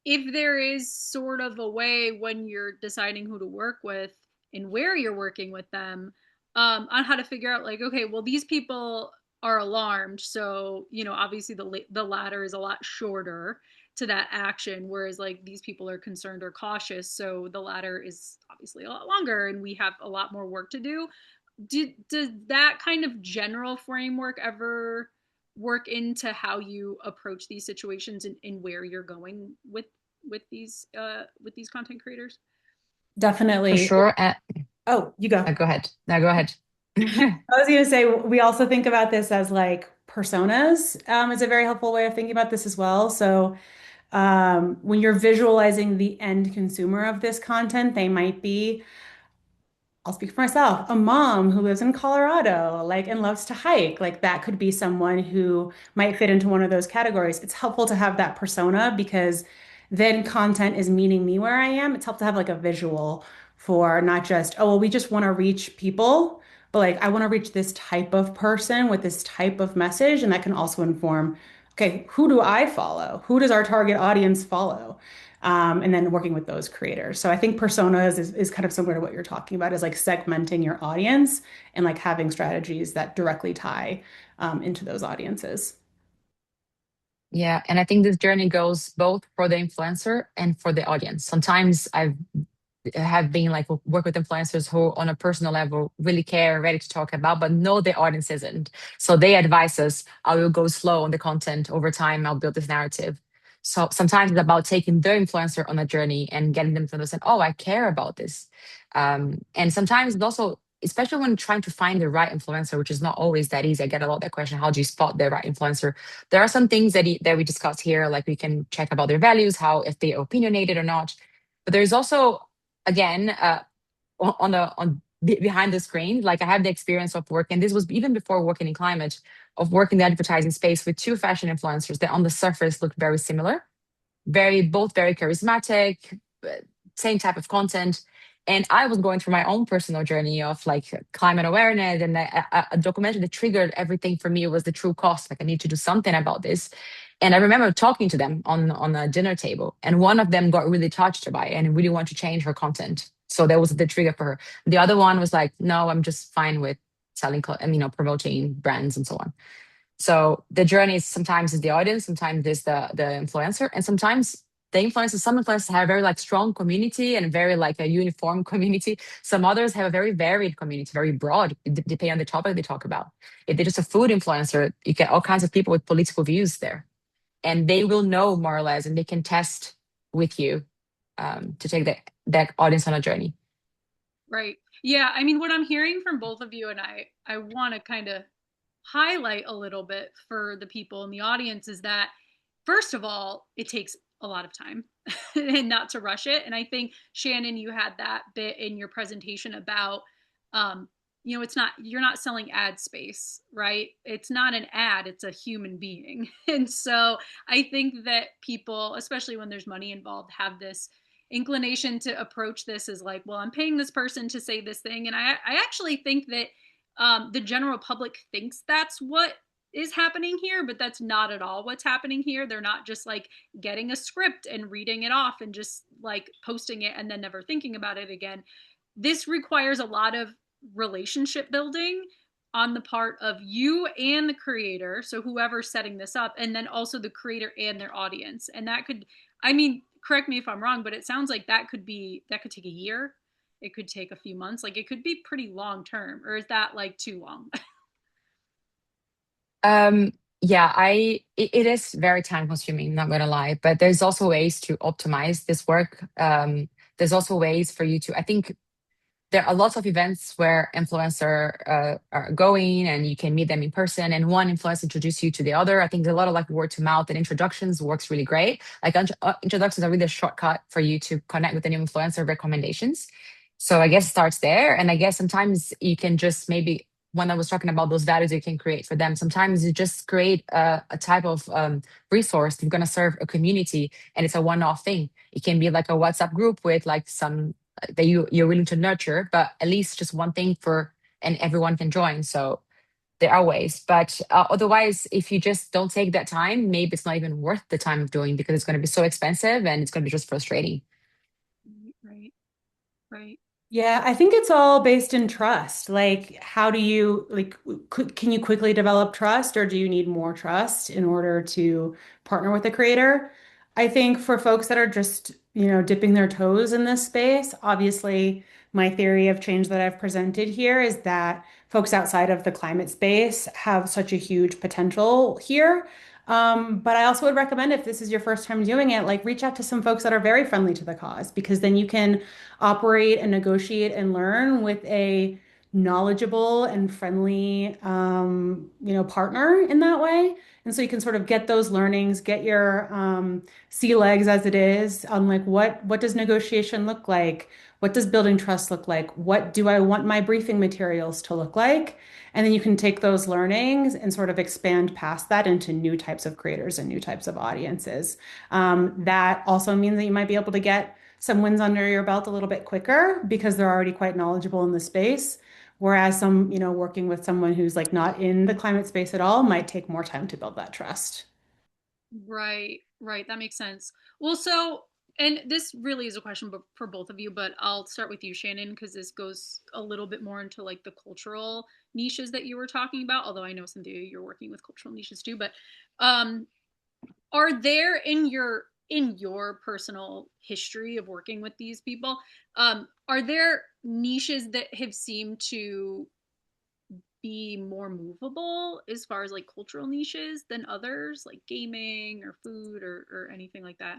if there is sort of a way when you're deciding who to work with and where you're working with them, on how to figure out like, okay, well, these people are alarmed, so obviously the ladder is a lot shorter to that action, whereas like these people are concerned or cautious, so the ladder is obviously a lot longer and we have a lot more work to do. Does that kind of general framework ever work into how you approach these situations, and where you're going with these content creators? For Definitely. sure. Oh, you go. Go ahead. No, go ahead. I was going to say, we also think about this as like personas, is a very helpful way of thinking about this as well. So when you're visualizing the end consumer of this content, they might be, I'll speak for myself, a mom who lives in Colorado, like, and loves to hike. Like, that could be someone who might fit into one of those categories. It's helpful to have that persona because then content is meeting me where I am. It's helpful to have like a visual for not just, oh, well, we just want to reach people, but like, I want to reach this type of person with this type of message. And that can also inform, okay, who do I follow? Who does our target audience follow? And then working with those creators. So I think personas is kind of similar to what you're talking about, is like segmenting your audience and like having strategies that directly tie into those audiences. Yeah, and I think this journey goes both for the influencer and for the audience. Sometimes I have been like work with influencers who on a personal level really care, ready to talk about, but know the audience isn't. So they advise us, I will go slow on the content over time, I'll build this narrative. So sometimes it's about taking the influencer on a journey and getting them to understand, oh, I care about this. And sometimes it's also, especially when trying to find the right influencer, which is not always that easy. I get a lot of that question, how do you spot the right influencer? There are some things that we discuss here, like we can check about their values, how if they are opinionated or not. But there's also again behind the screen, like I have the experience of working, this was even before working in climate, of working in the advertising space with two fashion influencers that on the surface looked very similar, both very charismatic, same type of content. And I was going through my own personal journey of like climate awareness, and a documentary that triggered everything for me was the true cost. Like I need to do something about this. And I remember talking to them on a dinner table, and one of them got really touched by it and really wanted to change her content. So that was the trigger for her. The other one was like, no, I'm just fine with selling, and promoting brands and so on. So the journey is sometimes is the audience, sometimes is the influencer, and sometimes the influencers. Some influencers have a very like strong community and very like a uniform community. Some others have a very varied community, very broad, depending on the topic they talk about. If they're just a food influencer, you get all kinds of people with political views there, and they will know more or less, and they can test with you to take that audience on a journey. Right. Yeah, I mean, what I'm hearing from both of you, and I want to kind of highlight a little bit for the people in the audience, is that first of all, it takes a lot of time and not to rush it. And I think Shannon, you had that bit in your presentation about it's not, you're not selling ad space, right? It's not an ad, it's a human being. And so I think that people, especially when there's money involved, have this inclination to approach this as like, well, I'm paying this person to say this thing. And I actually think that the general public thinks that's what is happening here, but that's not at all what's happening here. They're not just like getting a script and reading it off and just like posting it and then never thinking about it again. This requires a lot of relationship building on the part of you and the creator, so whoever's setting this up, and then also the creator and their audience. And that could, I mean, correct me if I'm wrong, but it sounds like that could take a year. It could take a few months. Like it could be pretty long term, or is that like too long? Yeah, it is very time consuming, not gonna lie, but there's also ways to optimize this work. There's also ways for you to, I think there are lots of events where influencers are going and you can meet them in person and one influencer introduce you to the other. I think a lot of like word to mouth and introductions works really great. Like introductions are really a shortcut for you to connect with the new influencer recommendations. So I guess it starts there. And I guess sometimes you can just maybe, when I was talking about those values you can create for them, sometimes you just create a type of resource that's going to serve a community and it's a one-off thing. It can be like a WhatsApp group with like some that you're willing to nurture, but at least just one thing for and everyone can join. So there are ways, but otherwise, if you just don't take that time, maybe it's not even worth the time of doing because it's going to be so expensive and it's going to be just frustrating. Right, right. Yeah, I think it's all based in trust. Like, how do you like can you quickly develop trust or do you need more trust in order to partner with a creator? I think for folks that are just, dipping their toes in this space, obviously my theory of change that I've presented here is that folks outside of the climate space have such a huge potential here. But I also would recommend if this is your first time doing it, like reach out to some folks that are very friendly to the cause because then you can operate and negotiate and learn with a knowledgeable and friendly, partner in that way. And so you can sort of get those learnings, get your sea legs as it is on like what does negotiation look like? What does building trust look like? What do I want my briefing materials to look like? And then you can take those learnings and sort of expand past that into new types of creators and new types of audiences. That also means that you might be able to get some wins under your belt a little bit quicker because they're already quite knowledgeable in the space. Whereas working with someone who's like not in the climate space at all might take more time to build that trust. Right, right. That makes sense. Well, so, and this really is a question for both of you, but I'll start with you, Shannon, because this goes a little bit more into like the cultural niches that you were talking about. Although I know, Cynthia, you're working with cultural niches too. But um, are there in your personal history of working with these people, are there niches that have seemed to be more movable as far as like cultural niches than others, like gaming or food or anything like that?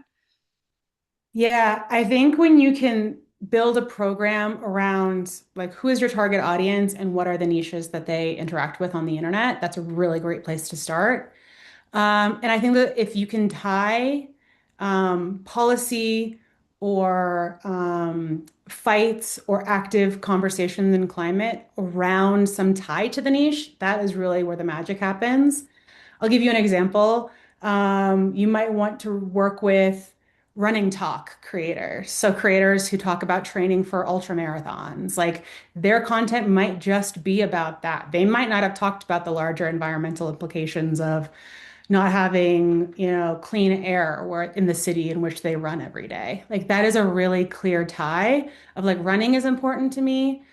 Yeah, I think when you can build a program around like who is your target audience and what are the niches that they interact with on the internet, that's a really great place to start. And I think that if you can tie policy or fights or active conversations in climate around some tie to the niche, that is really where the magic happens. I'll give you an example. You might want to work with running talk creators. So creators who talk about training for ultra marathons, like their content might just be about that. They might not have talked about the larger environmental implications of not having, clean air where in the city in which they run every day. Like that is a really clear tie of like running is important to me,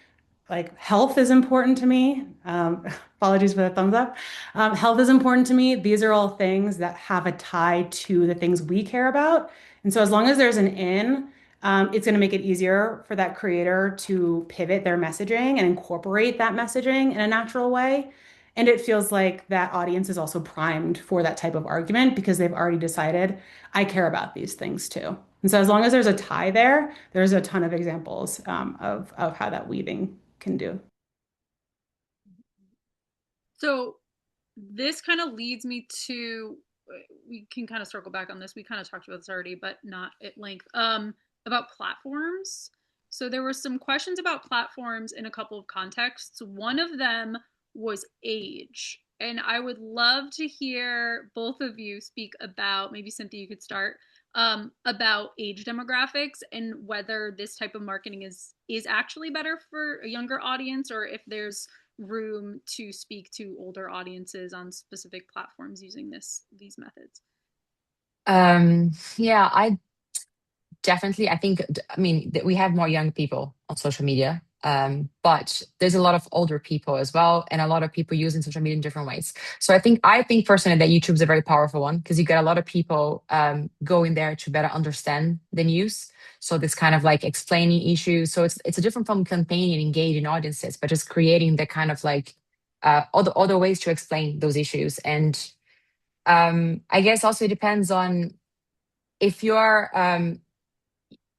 like health is important to me. Apologies for the thumbs up. Health is important to me. These are all things that have a tie to the things we care about. And so as long as there's an in, it's going to make it easier for that creator to pivot their messaging and incorporate that messaging in a natural way. And it feels like that audience is also primed for that type of argument because they've already decided, I care about these things too. And so as long as there's a tie there, there's a ton of examples of how that weaving can do. So this kind of leads me to, we can kind of circle back on this. We kind of talked about this already, but not at length. About platforms. So there were some questions about platforms in a couple of contexts. One of them was age. And I would love to hear both of you speak about, maybe Cynthia, you could start, about age demographics and whether this type of marketing is actually better for a younger audience, or if there's room to speak to older audiences on specific platforms using these methods. Yeah, I think, I mean, we have more young people on social media, but there's a lot of older people as well, and a lot of people using social media in different ways. So I think personally that YouTube is a very powerful one because you get a lot of people going there to better understand the news. So this kind of like explaining issues. So it's a different from campaigning, engaging audiences, but just creating the kind of like other ways to explain those issues. And I guess also it depends on if you're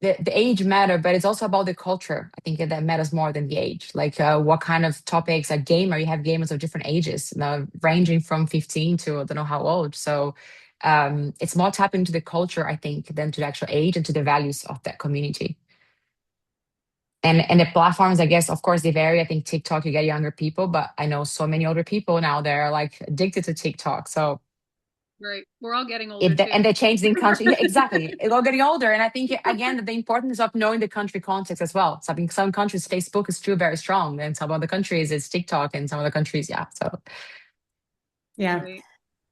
the age matter, but it's also about the culture. I think that matters more than the age. Like what kind of topics, a gamer, you have gamers of different ages, ranging from 15 to I don't know how old. So it's more tapping into the culture, I think, than to the actual age and to the values of that community. And the platforms, I guess, of course, they vary. I think TikTok, you get younger people, but I know so many older people now, they're like addicted to TikTok. So Right. We're all getting older and too. they changed in country. Yeah, exactly. It's all getting older. And I think, again, the importance of knowing the country context as well. So I think some countries, Facebook is still very strong. And some other countries, it's TikTok. And some other countries, yeah. So, Yeah. Right.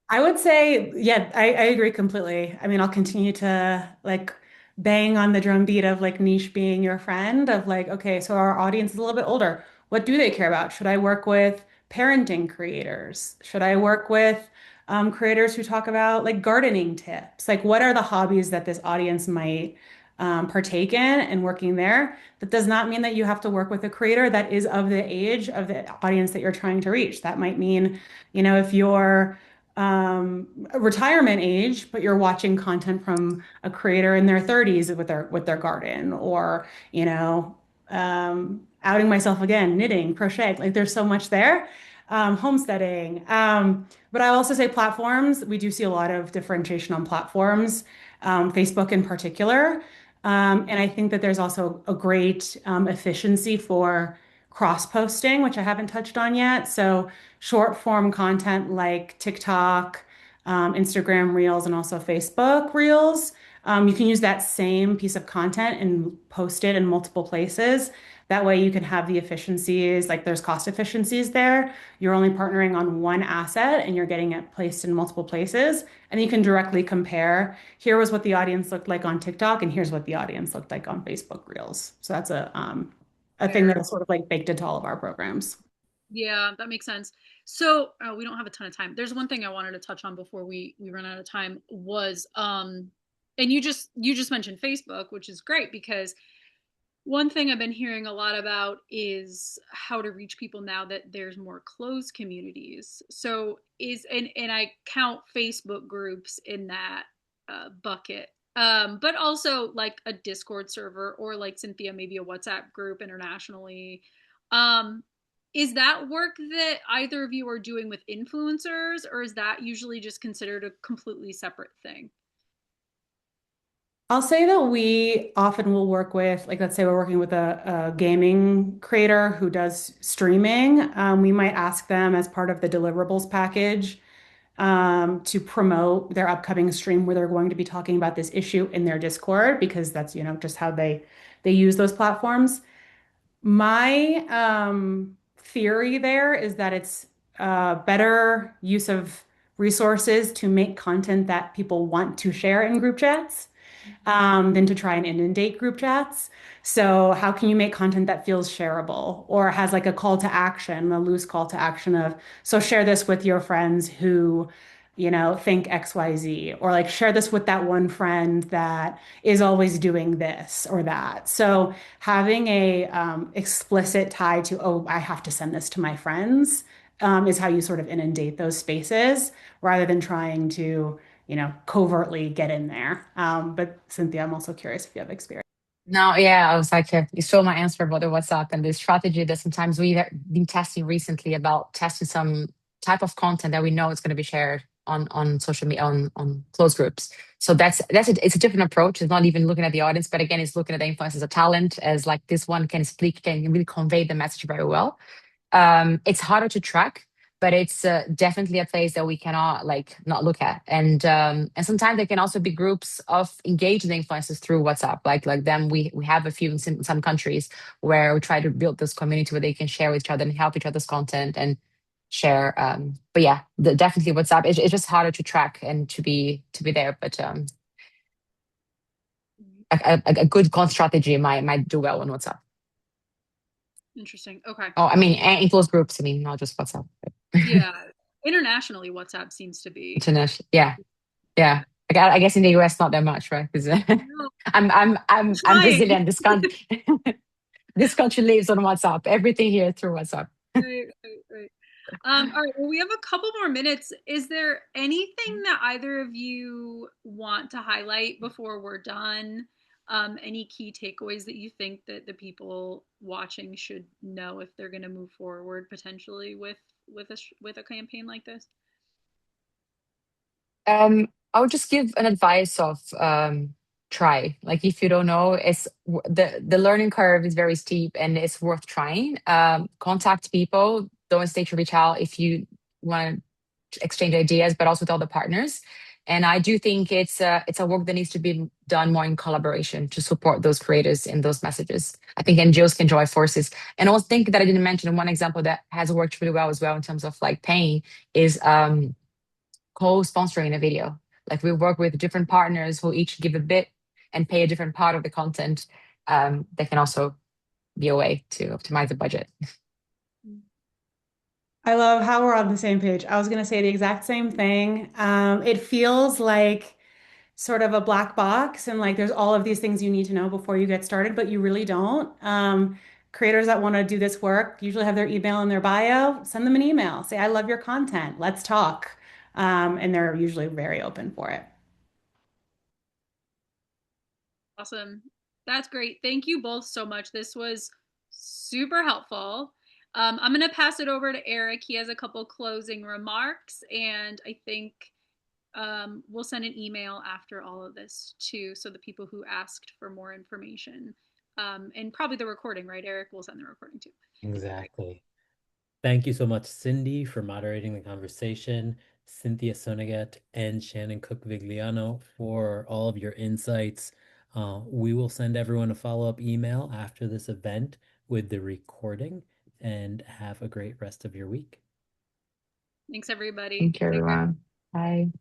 I would say, yeah, I agree completely. I mean, I'll continue to like bang on the drumbeat of like niche being your friend, of like, okay, so our audience is a little bit older. What do they care about? Should I work with parenting creators? Should I work with creators who talk about like gardening tips? Like, what are the hobbies that this audience might partake in and working there? That does not mean that you have to work with a creator that is of the age of the audience that you're trying to reach. That might mean, if you're retirement age, but you're watching content from a creator in their 30s with their garden, or outing myself again, knitting, crochet. Like there's so much there. Homesteading. But I also say platforms. We do see a lot of differentiation on platforms, Facebook in particular. And I think that there's also a great efficiency for cross posting, which I haven't touched on yet. So short form content like TikTok, Instagram Reels, and also Facebook Reels. You can use that same piece of content and post it in multiple places. That way you can have the efficiencies, like there's cost efficiencies there. You're only partnering on one asset and you're getting it placed in multiple places. And you can directly compare. Here was what the audience looked like on TikTok, and here's what the audience looked like on Facebook Reels. So that's a thing Fair. that is sort of like baked into all of our programs. Yeah, that makes sense. So we don't have a ton of time. There's one thing I wanted to touch on before we run out of time was and you just mentioned Facebook, which is great because one thing I've been hearing a lot about is how to reach people now that there's more closed communities. So and I count Facebook groups in that bucket. But also like a Discord server or like Cynthia, maybe a WhatsApp group internationally. Um, is that work that either of you are doing with influencers, or is that usually just considered a completely separate thing? I'll say that we often will work with, like, let's say we're working with a gaming creator who does streaming. We might ask them as part of the deliverables package to promote their upcoming stream where they're going to be talking about this issue in their Discord, because that's, just how they use those platforms. My theory there is that it's better use of resources to make content that people want to share in group chats than to try and inundate group chats. So, how can you make content that feels shareable or has like a call to action, a loose call to action of, so share this with your friends who, think XYZ, or like share this with that one friend that is always doing this or that. So, having a explicit tie to, oh, I have to send this to my friends, is how you sort of inundate those spaces rather than trying to covertly get in there. But Cynthia, I'm also curious if you have experience. no, yeah, I was like, you stole my answer about the WhatsApp and the strategy that sometimes we've been testing recently about testing some type of content that we know is going to be shared on social media, on closed groups. So it's a different approach. It's not even looking at the audience, but again, it's looking at the influence as a talent, as like this one can speak, can really convey the message very well. It's harder to track, but it's definitely a place that we cannot like not look at. And sometimes there can also be groups of engaged influencers through WhatsApp. Like them, we have a few in some countries where we try to build this community where they can share with each other and help each other's content and share. But yeah, definitely WhatsApp. It's just harder to track and to be there. But a good content strategy might do well on WhatsApp. Interesting. Okay. Oh, I mean, and in close groups. I mean, not just WhatsApp. Yeah. Internationally, WhatsApp seems to be. International. Yeah. Yeah. I guess in the US not that much, right? Because No, I'm trying. Brazilian. This country lives on WhatsApp. Everything here through WhatsApp. Right, right, right. All right. Well, we have a couple more minutes. Is there anything that either of you want to highlight before we're done? Any key takeaways that you think that the people watching should know if they're going to move forward potentially with a campaign like this? I would just give an advice of try. Like if you don't know, the learning curve is very steep and it's worth trying. Contact people. Don't hesitate to reach out if you want to exchange ideas, but also with other partners. And I do think it's a work that needs to be done more in collaboration to support those creators in those messages. I think NGOs can join forces. And I also think that I didn't mention one example that has worked really well as well in terms of like paying is co-sponsoring a video. Like we work with different partners who each give a bit and pay a different part of the content. That can also be a way to optimize the budget. I love how we're on the same page. I was going to say the exact same thing. It feels like sort of a black box, and like there's all of these things you need to know before you get started, but you really don't. Creators that want to do this work usually have their email in their bio. Send them an email. Say, I love your content. Let's talk. And they're usually very open for it. Awesome. That's great. Thank you both so much. This was super helpful. I'm going to pass it over to Eric. He has a couple closing remarks, and I think we'll send an email after all of this too, so the people who asked for more information, and probably the recording, right, Eric? We'll send the recording too. Exactly. Thank you so much, Cindy, for moderating the conversation, Cynthia Soneghet and Shannon Cooke Vigliano for all of your insights. We will send everyone a follow-up email after this event with the recording, and have a great rest of your week. Thanks, everybody. Thank you, everyone. Bye.